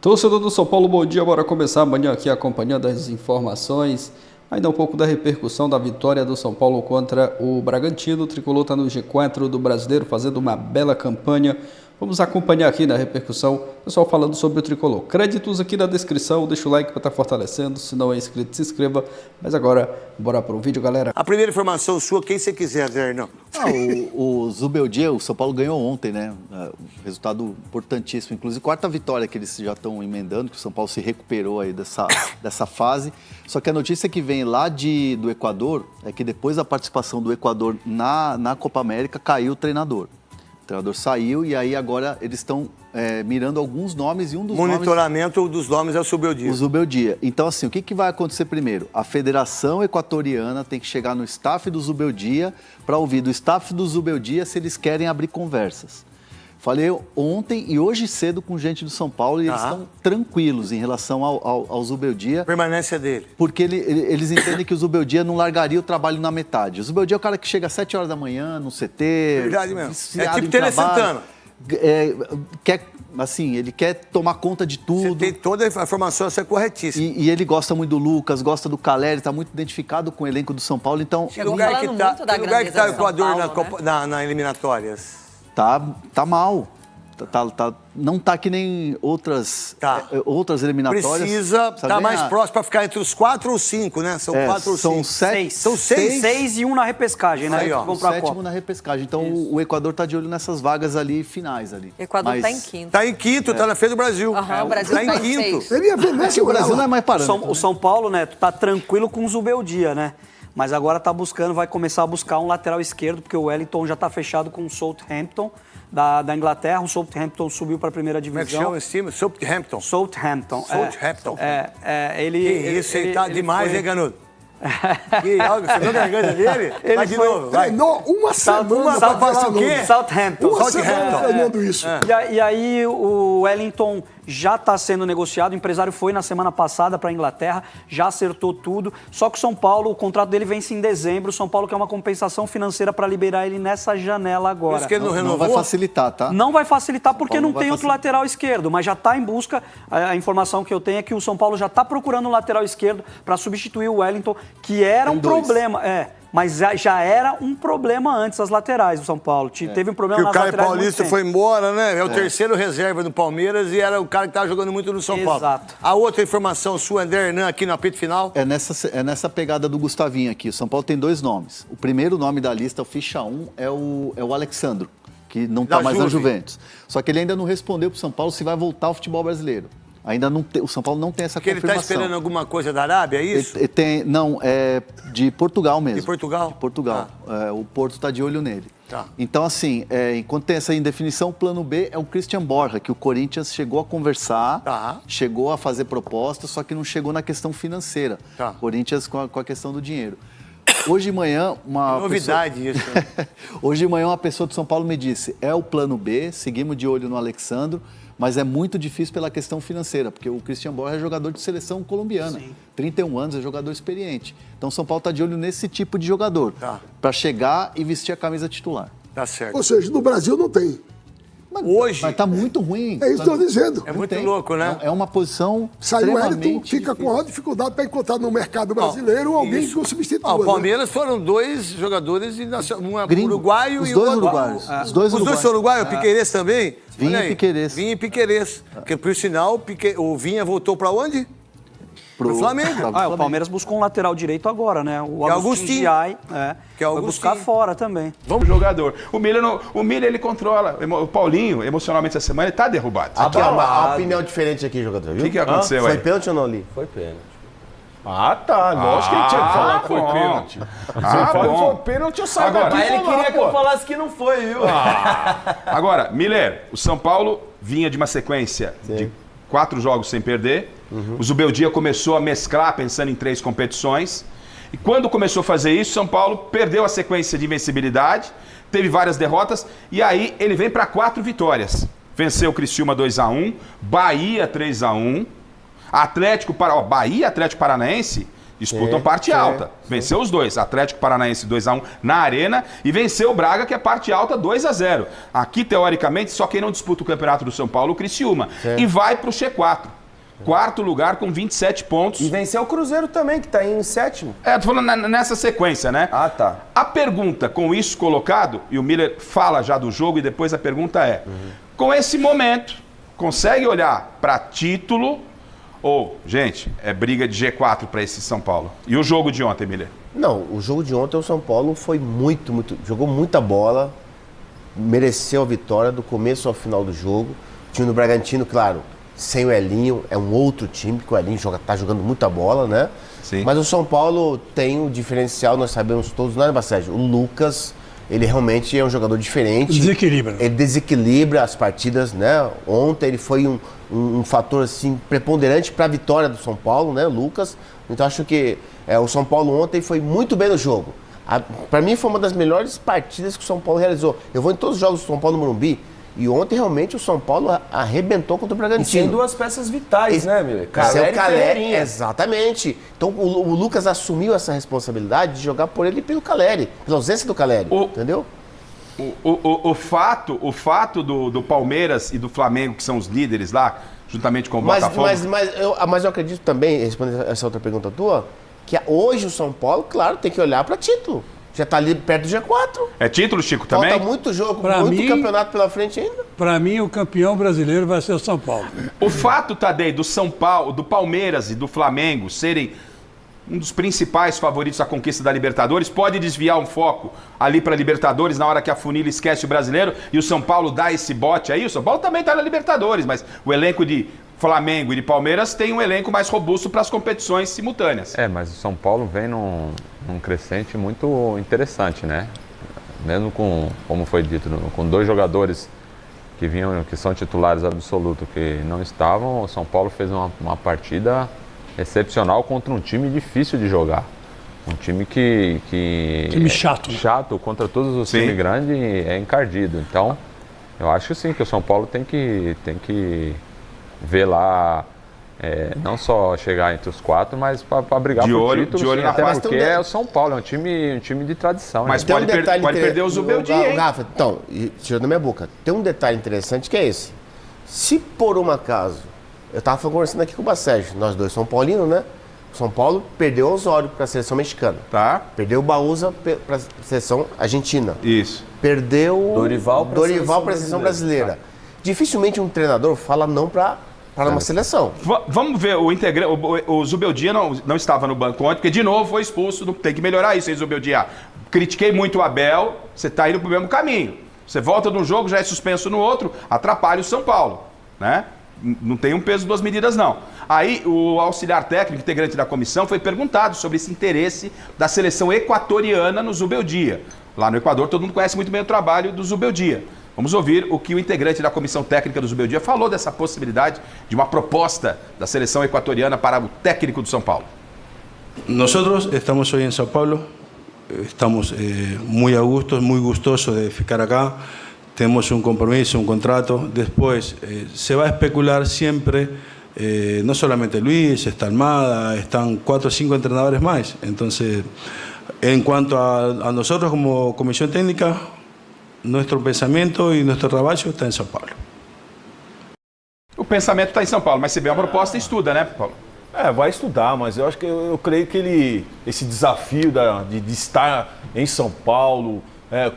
Torcedor do São Paulo, bom dia. Bora começar amanhã aqui acompanhando as informações. Ainda um pouco da repercussão da vitória do São Paulo contra o Bragantino. O tricolor está no G4 do Brasileiro, fazendo uma bela campanha. Vamos acompanhar aqui na repercussão, pessoal falando sobre o tricolor. Créditos aqui na descrição, deixa o like para estar fortalecendo. Se não é inscrito, se inscreva. Mas agora, bora pro vídeo, galera. A primeira informação sua, quem você quiser, Zé Hernão. O Zubeldia, o São Paulo ganhou ontem, né? Resultado importantíssimo. Inclusive, quarta vitória que eles já estão emendando, que o São Paulo se recuperou aí dessa fase. Só que a notícia que vem lá do Equador é que depois da participação do Equador na Copa América, caiu o treinador. O treinador saiu e aí agora eles estão mirando alguns nomes e um dos Monitoramento dos nomes é o Zubeldia. O Zubeldia. Então, assim, o que vai acontecer primeiro? A Federação Equatoriana tem que chegar no staff do Zubeldia para ouvir do staff do Zubeldia se eles querem abrir conversas. Falei ontem e hoje cedo com gente do São Paulo e eles estão tranquilos em relação ao Zubeldia. Permanência dele. Porque eles entendem que o Zubeldia não largaria o trabalho na metade. O Zubeldia é o cara que chega às 7 horas da manhã no CT. Verdade mesmo. É tipo Tele Santana. Ele quer tomar conta de tudo. Você tem toda a informação, isso é corretíssima. E ele gosta muito do Lucas, gosta do Caleri, está muito identificado com o elenco do São Paulo. Então, que lugar que está o Equador na eliminatórias? Tá mal. Não tá que nem outras eliminatórias. Precisa estar mais próximo para ficar entre os 4 ou 5, né? São 4 ou 5. São 7. São 6. 6 e 1 na repescagem, né? Aí, ó, o 7º na repescagem. Então o Equador tá de olho nessas vagas ali finais ali. O Equador está em quinto. Está em quinto, está na frente do Brasil. O Brasil está em quinto. Seria Venezuela. O Brasil não é mais parâmetro. O São Paulo, né, tá tranquilo com o Zubeldia, né? Mas agora vai começar a buscar um lateral esquerdo, porque o Wellington já está fechado com o Southampton da Inglaterra. O Southampton subiu para a primeira divisão. Como é que chama esse time? Southampton. Southampton. Ele tá demais, hein, Ganudo? Você viu a garganta dele? Vai de novo, vai. Treinou uma semana pra falar o quê? Southampton. Uma semana treinando isso. E aí o Wellington já está sendo negociado, o empresário foi na semana passada para a Inglaterra, já acertou tudo, só que o São Paulo, o contrato dele vence em dezembro, o São Paulo quer uma compensação financeira para liberar ele nessa janela agora. Por isso que ele não renovou? Não vai facilitar, tá? Não vai facilitar porque não tem outro lateral esquerdo, mas já está em busca, a informação que eu tenho é que o São Paulo já está procurando um lateral esquerdo para substituir o Wellington, que era um problema, mas já era um problema antes as laterais do São Paulo. Teve um problema nas laterais. Porque o Caio Paulista foi embora, né? É o terceiro reserva do Palmeiras e era o cara que estava jogando muito no São Paulo. Exato. A outra informação sua, André Hernan, aqui no apito final. É nessa pegada do Gustavinho aqui. O São Paulo tem 2 nomes. O primeiro nome da lista, o ficha 1, é o Alexandro, que não está mais na Juventus. Só que ele ainda não respondeu para o São Paulo se vai voltar ao futebol brasileiro. Ainda não tem, o São Paulo não tem essa confirmação. Porque ele está esperando alguma coisa da Arábia, é isso? Não, é de Portugal mesmo. De Portugal? De Portugal. O Porto está de olho nele. Tá. Então, assim, enquanto tem essa indefinição, o plano B é o Christian Borja, que o Corinthians chegou a conversar, chegou a fazer propostas, só que não chegou na questão financeira. O Corinthians com a questão do dinheiro. Hoje de manhã, novidade isso. Hoje de manhã, uma pessoa do São Paulo me disse, é o plano B, seguimos de olho no Alexandro, mas é muito difícil pela questão financeira, porque o Christian Borja é jogador de seleção colombiana. Sim. 31 anos, é jogador experiente. Então, o São Paulo está de olho nesse tipo de jogador, para chegar e vestir a camisa titular. Tá certo. Ou seja, no Brasil não tem. Hoje... Mas tá muito ruim. É isso que eu estou dizendo. É muito louco, né? É uma posição Saiu o Wellington, fica difícil. com maior dificuldade para encontrar no mercado brasileiro alguém que o substitua. O Palmeiras foram 2 jogadores, um uruguaio os e o dois outro... uruguaios. Os dois são uruguaios? O Piquerez também? Vinha e Piquerez. Vinha e Piquerez. Porque, por sinal, o Vinha voltou para onde? Pro Flamengo. O Palmeiras buscou um lateral direito agora, né? O Agustinho. Que é o buscar fora também. Vamos jogador. O Miller ele controla. O Paulinho, emocionalmente essa semana, ele tá derrubado. Aqui é uma opinião diferente aqui, jogador, viu? O que aconteceu aí? Foi pênalti ou não ali? Foi pênalti. Tá. Lógico que ele tinha que falar que foi pênalti. Se foi pênalti, eu saio daqui. Mas ele queria que eu falasse que não foi, viu? Agora, Miller, o São Paulo vinha de uma sequência de 4 jogos sem perder. O Zubeldia começou a mesclar, pensando em 3 competições. E quando começou a fazer isso, São Paulo perdeu a sequência de invencibilidade, teve várias derrotas, e aí ele vem para 4 vitórias. Venceu o Criciúma 2-1, Bahia 3-1, Bahia e Atlético Paranaense disputam parte alta. Venceu os dois, Atlético Paranaense 2-1 na Arena e venceu o Braga, que é parte alta 2-0. Aqui, teoricamente, só quem não disputa o campeonato do São Paulo é o Criciúma. E vai para o G4. quarto lugar com 27 pontos. E venceu o Cruzeiro também, que tá em sétimo. Tô falando nessa sequência, né? Ah, tá. A pergunta, com isso colocado, e o Miller fala já do jogo, e depois a pergunta é, com esse momento, consegue olhar para título ou, gente, é briga de G4 para esse São Paulo? E o jogo de ontem, Miller? Não, o jogo de ontem, o São Paulo foi jogou muita bola, mereceu a vitória do começo ao final do jogo. O time do Bragantino, claro, sem o Elinho, é um outro time, porque o Elinho tá jogando muita bola, né? Sim. Mas o São Paulo tem um diferencial, nós sabemos todos, não é, Bacete? O Lucas, ele realmente é um jogador diferente. Desequilibra. Ele desequilibra as partidas, né? Ontem ele foi um fator, assim, preponderante para a vitória do São Paulo, né, Lucas? Então acho que o São Paulo ontem foi muito bem no jogo. Para mim foi uma das melhores partidas que o São Paulo realizou. Eu vou em todos os jogos do São Paulo no Morumbi e ontem realmente o São Paulo arrebentou contra o Bragantino. E tem duas peças vitais, né, Miller? Caleri e Ferreirinha. Exatamente. Então o Lucas assumiu essa responsabilidade de jogar por ele e pelo Caleri, pela ausência do Caleri, entendeu? O fato do Palmeiras e do Flamengo, que são os líderes lá, juntamente com o Botafogo... Mas eu acredito também, respondendo essa outra pergunta tua, que hoje o São Paulo, claro, tem que olhar para título. Já está ali perto do G4. É título, Chico, também? Falta muito jogo, muito campeonato pela frente ainda. Para mim, o campeão brasileiro vai ser o São Paulo. O fato, Tadei, do São Paulo, do Palmeiras e do Flamengo serem um dos principais favoritos à conquista da Libertadores, pode desviar um foco ali para a Libertadores na hora que a funila esquece o brasileiro e o São Paulo dá esse bote aí. O São Paulo também está na Libertadores, mas o elenco de Flamengo e de Palmeiras tem um elenco mais robusto para as competições simultâneas. Mas o São Paulo vem num crescente muito interessante, né? Mesmo com, como foi dito, com dois jogadores que são titulares absolutos que não estavam, o São Paulo fez uma partida excepcional contra um time difícil de jogar. Um time time chato. Chato contra todos os times grandes é encardido. Então, eu acho sim que o São Paulo tem que ver lá, não só chegar entre os quatro, mas para brigar por título. De olho na até fase. porque é o São Paulo, é um time de tradição. Mas né? pode perder o Zubeldia, hein? Rafa, então, tirando da minha boca, tem um detalhe interessante que é esse. Se por um acaso, eu estava conversando aqui com o Bacete, nós dois São Paulinos, né? O São Paulo perdeu o Osório para a seleção mexicana. Tá. Perdeu o Baúza para a seleção argentina. Isso. Perdeu Dorival para a seleção brasileira. Tá. Dificilmente um treinador fala não para uma seleção. Vamos ver, o Zubeldia não estava no banco ontem, porque de novo foi expulso, tem que melhorar isso aí, Zubeldia. Critiquei muito o Abel, você está indo para o mesmo caminho. Você volta de um jogo, já é suspenso no outro, atrapalha o São Paulo, né? Não tem um peso, duas medidas, não. Aí o auxiliar técnico, integrante da comissão, foi perguntado sobre esse interesse da seleção equatoriana no Zubeldia. Lá no Equador, todo mundo conhece muito bem o trabalho do Zubeldia. Vamos ouvir o que o integrante da comissão técnica do Zubeldia falou dessa possibilidade de uma proposta da seleção equatoriana para o técnico do São Paulo. Nós estamos hoje em São Paulo, estamos muito a gusto, muito gustosos de ficar acá. Tenemos un compromiso, un contrato. Después se va a especular siempre, no solamente Luis, está Almada, están 4 o 5 entrenadores más. Entonces, en cuanto a nosotros como comisión técnica, nuestro pensamiento y nuestro trabajo está en São Paulo. O pensamento está em São Paulo, mas se vê uma proposta, estuda, né, Paulo? Vai estudar, mas eu acho que eu creio que esse desafio de estar em São Paulo,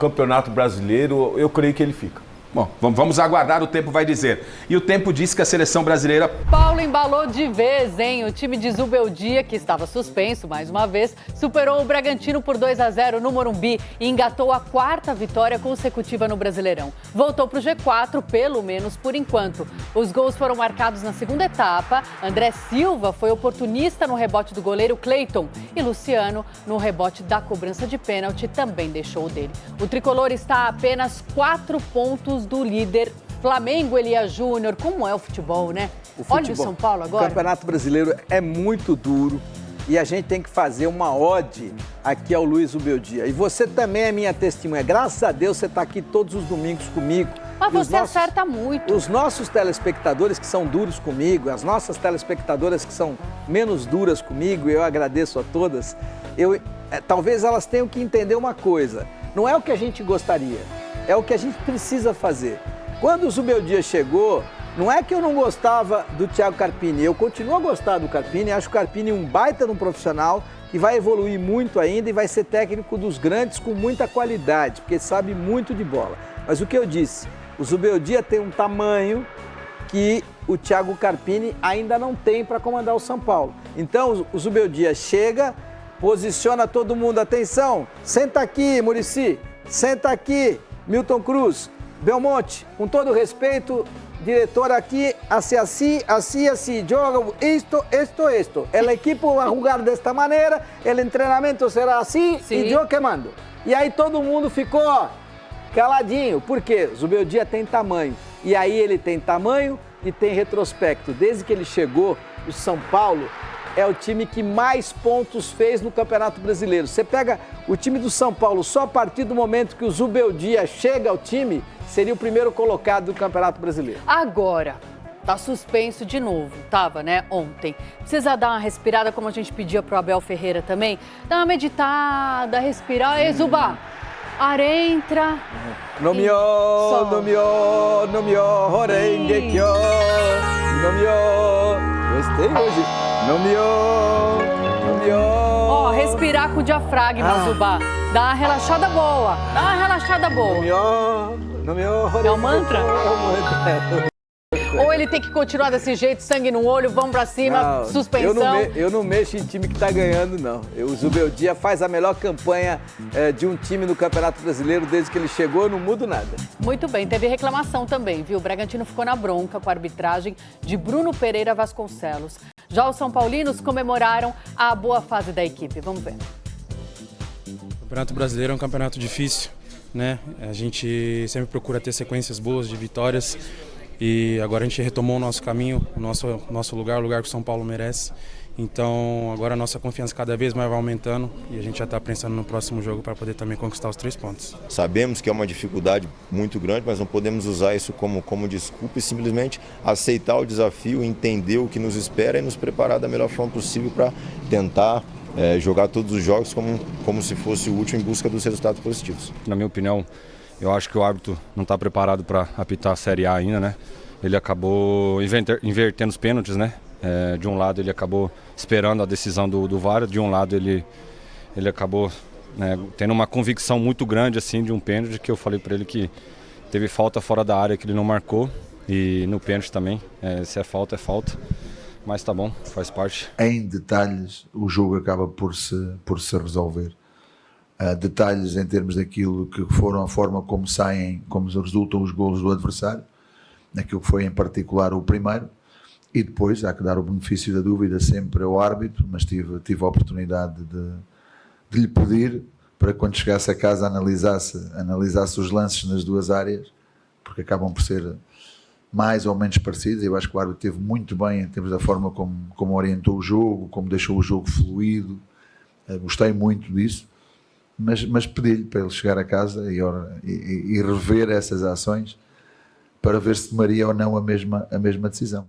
Campeonato Brasileiro, eu creio que ele fica. Bom, vamos aguardar, o tempo vai dizer. E o tempo diz que a seleção brasileira... Paulo embalou de vez, hein? O time de Zubeldia, que estava suspenso mais uma vez, superou o Bragantino por 2-0 no Morumbi e engatou a 4ª vitória consecutiva no Brasileirão. Voltou para o G4, pelo menos por enquanto. Os gols foram marcados na segunda etapa. André Silva foi oportunista no rebote do goleiro Cleiton e Luciano, no rebote da cobrança de pênalti, também deixou o dele. O tricolor está a apenas 4 pontos do líder Flamengo. Elias Júnior. Como é o futebol, né? Olha o São Paulo agora. O Campeonato Brasileiro é muito duro e a gente tem que fazer uma ode aqui ao Luiz Zubeldia. E você também é minha testemunha. Graças a Deus você está aqui todos os domingos comigo. Mas você acerta muito. Os nossos telespectadores que são duros comigo, as nossas telespectadoras que são menos duras comigo, eu agradeço a todas, talvez elas tenham que entender uma coisa. Não é o que a gente gostaria, é o que a gente precisa fazer. Quando o Zubeldia chegou, Não é que eu não gostava do Thiago Carpini, eu continuo a gostar do Carpini, acho o Carpini um baita de um profissional que vai evoluir muito ainda e vai ser técnico dos grandes com muita qualidade, porque sabe muito de bola. Mas o que eu disse, o Zubeldia tem um tamanho que o Thiago Carpini ainda não tem para comandar o São Paulo. Então o Zubeldia chega, posiciona todo mundo, atenção, senta aqui, Muricy, senta aqui, Milton Cruz, Belmonte, com todo respeito, diretor aqui, assim, joga isto. El equipo va a jugar desta maneira, el entrenamento será assim e eu que mando. E aí todo mundo ficou caladinho, por quê? Zubeldia tem tamanho. E aí ele tem tamanho e tem retrospecto. Desde que ele chegou, o São Paulo é o time que mais pontos fez no Campeonato Brasileiro. Você pega o time do São Paulo, só a partir do momento que o Zubeldia chega ao time, seria o primeiro colocado do Campeonato Brasileiro. Agora, tá suspenso de novo, tava, né, ontem. Precisa dar uma respirada, como a gente pedia pro Abel Ferreira também. Dá uma meditada, respirar, Zuba. Ar entra. No mio, horengekyo. No mio. Gostei hoje. No mio. Ó, respirar com o diafragma, Zuba. Dá uma relaxada boa. No mio. É um mantra? Ou ele tem que continuar desse jeito, sangue no olho, vamos pra cima, suspensão? Eu não mexo em time que tá ganhando, não. O Zubeldia faz a melhor campanha de um time no Campeonato Brasileiro desde que ele chegou, eu não mudo nada. Muito bem, teve reclamação também, viu? O Bragantino ficou na bronca com a arbitragem de Bruno Pereira Vasconcelos. Já os São Paulinos comemoraram a boa fase da equipe. Vamos ver. O Campeonato Brasileiro é um campeonato difícil, né? A gente sempre procura ter sequências boas de vitórias. E agora a gente retomou o nosso caminho, o nosso lugar, o lugar que o São Paulo merece. Então agora a nossa confiança cada vez mais vai aumentando e a gente já está pensando no próximo jogo para poder também conquistar os 3 pontos. Sabemos que é uma dificuldade muito grande, mas não podemos usar isso como desculpa e simplesmente aceitar o desafio, entender o que nos espera e nos preparar da melhor forma possível para tentar jogar todos os jogos como se fosse o último em busca dos resultados positivos. Na minha opinião, eu acho que o árbitro não está preparado para apitar a Série A ainda, né? Ele acabou invertendo os pênaltis, né? De um lado ele acabou esperando a decisão do VAR, de um lado ele acabou tendo uma convicção muito grande assim de um pênalti, que eu falei para ele que teve falta fora da área que ele não marcou, e no pênalti também, se é falta, mas tá bom, faz parte. Em detalhes o jogo acaba por se resolver. Detalhes em termos daquilo que foram a forma como resultam os golos do adversário, naquilo que foi em particular o primeiro, e depois há que dar o benefício da dúvida sempre ao árbitro, mas tive a oportunidade de lhe pedir para quando chegasse a casa analisasse os lances nas duas áreas, porque acabam por ser mais ou menos parecidos. Eu acho que o árbitro esteve muito bem em termos da forma como orientou o jogo, como deixou o jogo fluido, gostei muito disso. Mas pedi-lhe para ele chegar a casa e rever essas ações para ver se tomaria ou não a mesma decisão.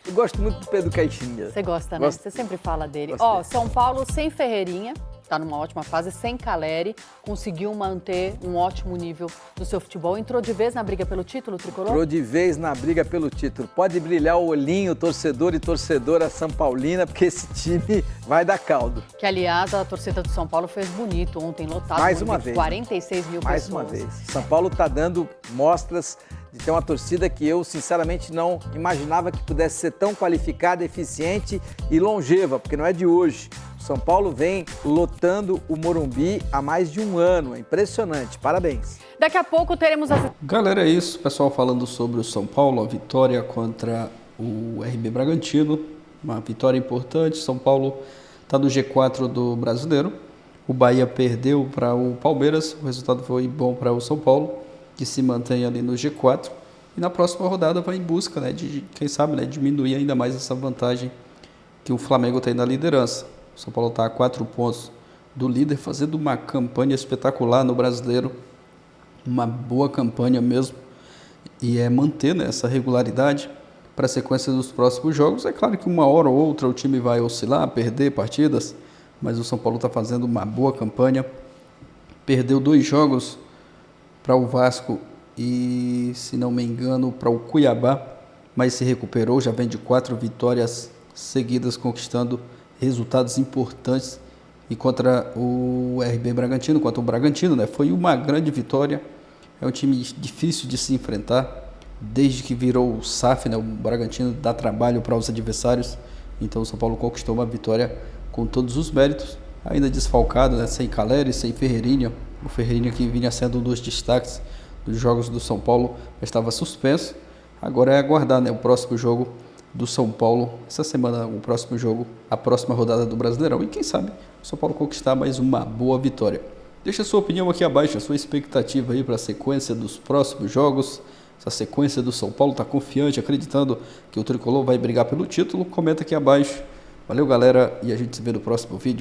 Eu gosto muito do Pedro Caixinha. Você gosta, né? Você sempre fala dele. Ó, São Paulo sem Ferreirinha, tá numa ótima fase, sem Caleri, conseguiu manter um ótimo nível do seu futebol. Entrou de vez na briga pelo título, Tricolor? Entrou de vez na briga pelo título. Pode brilhar o olhinho, torcedor e torcedora São Paulina, porque esse time vai dar caldo. Que, aliás, a torcida do São Paulo fez bonito ontem, lotado. Mais uma vez. 46 mil Mais pessoas. uma vez. São Paulo está dando mostras de ter uma torcida que eu, sinceramente, não imaginava que pudesse ser tão qualificada, eficiente e longeva, porque não é de hoje. O São Paulo vem lotando o Morumbi há mais de um ano. É impressionante. Parabéns. Daqui a pouco teremos as... Galera, é isso. Pessoal falando sobre o São Paulo, a vitória contra o RB Bragantino. Uma vitória importante. São Paulo está no G4 do Brasileiro. O Bahia perdeu para o Palmeiras. O resultado foi bom para o São Paulo, que se mantém ali no G4, e na próxima rodada vai em busca, né, de, quem sabe, né, diminuir ainda mais essa vantagem que o Flamengo tem na liderança. O São Paulo está a 4 pontos do líder, fazendo uma campanha espetacular no Brasileiro, uma boa campanha mesmo, e manter, né, essa regularidade para a sequência dos próximos jogos. É claro que uma hora ou outra o time vai oscilar, perder partidas, mas o São Paulo está fazendo uma boa campanha, perdeu 2 jogos para o Vasco e, se não me engano, para o Cuiabá, mas se recuperou, já vem de 4 vitórias seguidas, conquistando resultados importantes. E contra o RB Bragantino, contra o Bragantino, né? Foi uma grande vitória. É um time difícil de se enfrentar. Desde que virou o SAF, né? O Bragantino dá trabalho para os adversários. Então o São Paulo conquistou uma vitória com todos os méritos. Ainda desfalcado, né? Sem Caleri, sem Ferreirinha. O Ferreirinha, que vinha sendo um dos destaques dos jogos do São Paulo, estava suspenso. Agora é aguardar, né? O próximo jogo do São Paulo, essa semana, o próximo jogo, a próxima rodada do Brasileirão. E quem sabe o São Paulo conquistar mais uma boa vitória. Deixa a sua opinião aqui abaixo, a sua expectativa aí para a sequência dos próximos jogos. Essa sequência do São Paulo está confiante, acreditando que o Tricolor vai brigar pelo título? Comenta aqui abaixo. Valeu, galera, e a gente se vê no próximo vídeo.